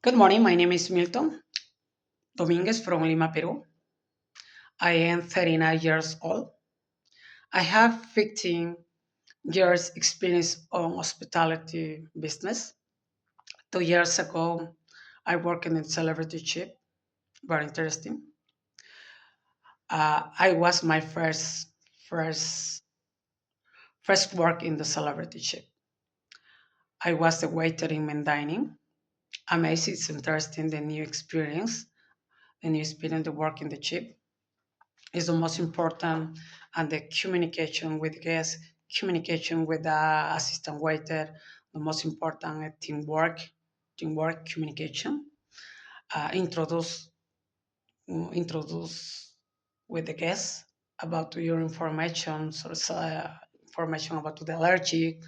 Good morning. My name is Milton Dominguez from Lima, Peru. I am 39 years old. I have 15 years experience on hospitality business. 2 years ago, I worked in celebrity ship. Very interesting. I was my first first work in the celebrity ship. I was the waiter in main dining. Amazing. It's interesting. The new experience, the work in the ship is the most important, and the communication with guests, communication with the assistant waiter, the most important teamwork communication. Introduce introduce with the guests about your information, information about the allergy,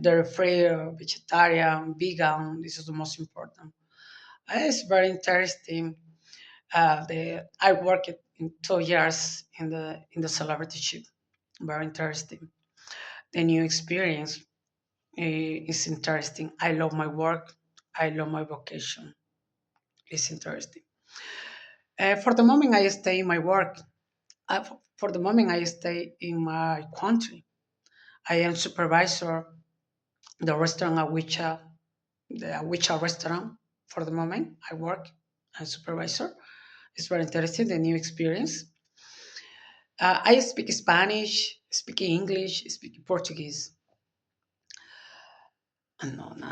dairy free, vegetarian, vegan. This is the most important. It's very interesting. I worked in 2 years in the celebrity ship. Very interesting. The new experience is interesting. I love my work. I love my vocation. It's interesting. For the moment, I stay in my work. For the moment, I stay in my country. I am supervisor the restaurant the Awicha restaurant. For the moment, I work as supervisor. It's very interesting. The new experience. I speak Spanish, speak English, speak Portuguese. No,